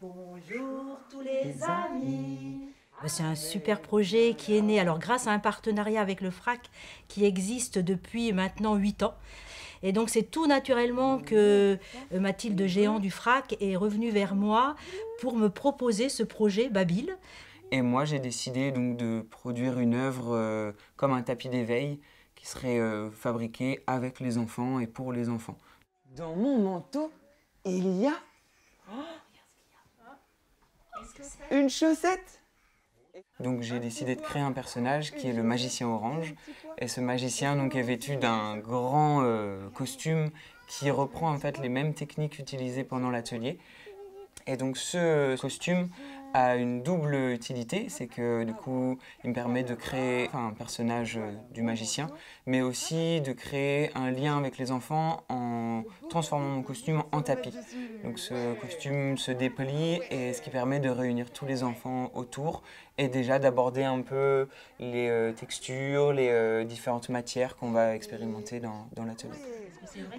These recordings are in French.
Bonjour tous les amis. C'est un super projet qui est né alors grâce à un partenariat avec le FRAC qui existe depuis maintenant 8 ans. Et donc c'est tout naturellement que Mathilde Géant du FRAC est revenue vers moi pour me proposer ce projet Babil. Et moi, j'ai décidé donc de produire une œuvre comme un tapis d'éveil qui serait fabriqué avec les enfants et pour les enfants. Dans mon manteau, il y a une chaussette. Donc j'ai décidé de créer un personnage qui est le magicien orange. Et ce magicien donc, est vêtu d'un grand costume qui reprend en fait les mêmes techniques utilisées pendant l'atelier. Et donc ce costume a une double utilité, c'est que du coup il me permet de créer un personnage du magicien, mais aussi de créer un lien avec les enfants en transformant mon costume en tapis. Donc ce costume se déplie et ce qui permet de réunir tous les enfants autour et déjà d'aborder un peu les textures, les différentes matières qu'on va expérimenter dans l'atelier.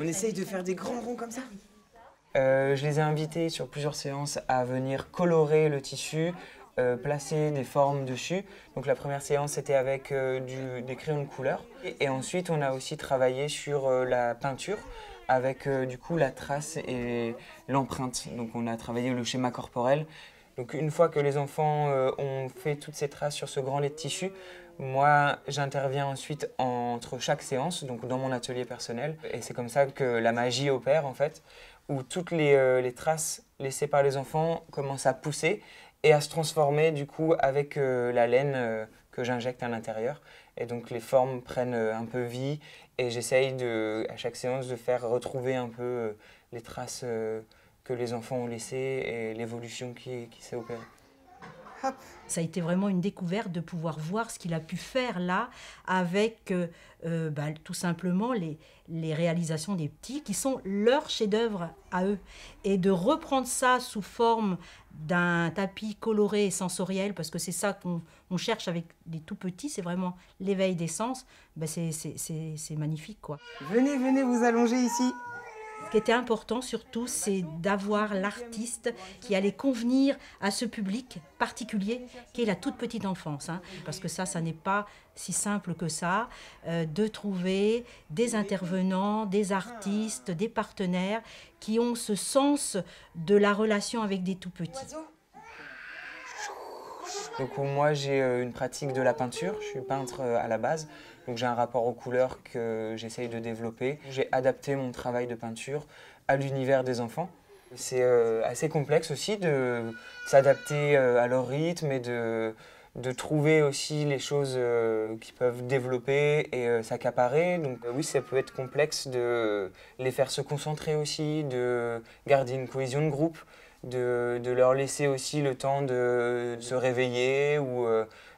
On essaye de faire des grands ronds comme ça. Je les ai invités sur plusieurs séances à venir colorer le tissu, placer des formes dessus. Donc la première séance c'était avec des crayons de couleur. Et ensuite on a aussi travaillé sur la peinture avec du coup la trace et l'empreinte. Donc on a travaillé le schéma corporel. Donc une fois que les enfants ont fait toutes ces traces sur ce grand lait de tissu, moi j'interviens ensuite entre chaque séance, donc dans mon atelier personnel. Et c'est comme ça que la magie opère en fait, où toutes les traces laissées par les enfants commencent à pousser et à se transformer du coup avec la laine que j'injecte à l'intérieur. Et donc les formes prennent un peu vie et j'essaye à chaque séance de faire retrouver un peu les traces que les enfants ont laissées et l'évolution qui s'est opérée. Hop. Ça a été vraiment une découverte de pouvoir voir ce qu'il a pu faire là avec tout simplement les réalisations des petits qui sont leurs chefs-d'œuvre à eux. Et de reprendre ça sous forme d'un tapis coloré et sensoriel, parce que c'est ça qu'on cherche avec les tout petits, c'est vraiment l'éveil des sens, c'est magnifique, quoi. Venez, venez vous allonger ici. Ce qui était important surtout, c'est d'avoir l'artiste qui allait convenir à ce public particulier qui est la toute petite enfance. Parce que ça n'est pas si simple que ça, de trouver des intervenants, des artistes, des partenaires qui ont ce sens de la relation avec des tout petits. Donc moi j'ai une pratique de la peinture, je suis peintre à la base, donc j'ai un rapport aux couleurs que j'essaye de développer. J'ai adapté mon travail de peinture à l'univers des enfants. C'est assez complexe aussi de s'adapter à leur rythme et de trouver aussi les choses qui peuvent développer et s'accaparer. Donc oui, ça peut être complexe de les faire se concentrer aussi, de garder une cohésion de groupe. De leur laisser aussi le temps de se réveiller ou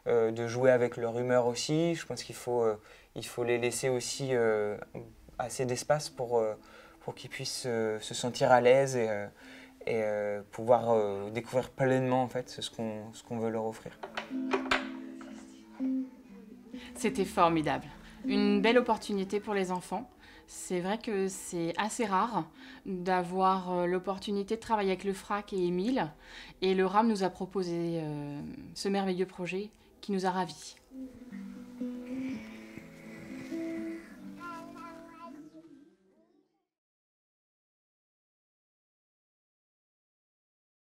de jouer avec leur humeur aussi. Je pense qu'il faut les laisser aussi assez d'espace pour qu'ils puissent se sentir à l'aise et pouvoir découvrir pleinement en fait, ce qu'on veut leur offrir. C'était formidable. Une belle opportunité pour les enfants. C'est vrai que c'est assez rare d'avoir l'opportunité de travailler avec le FRAC et Émile. Et le RAM nous a proposé ce merveilleux projet qui nous a ravis.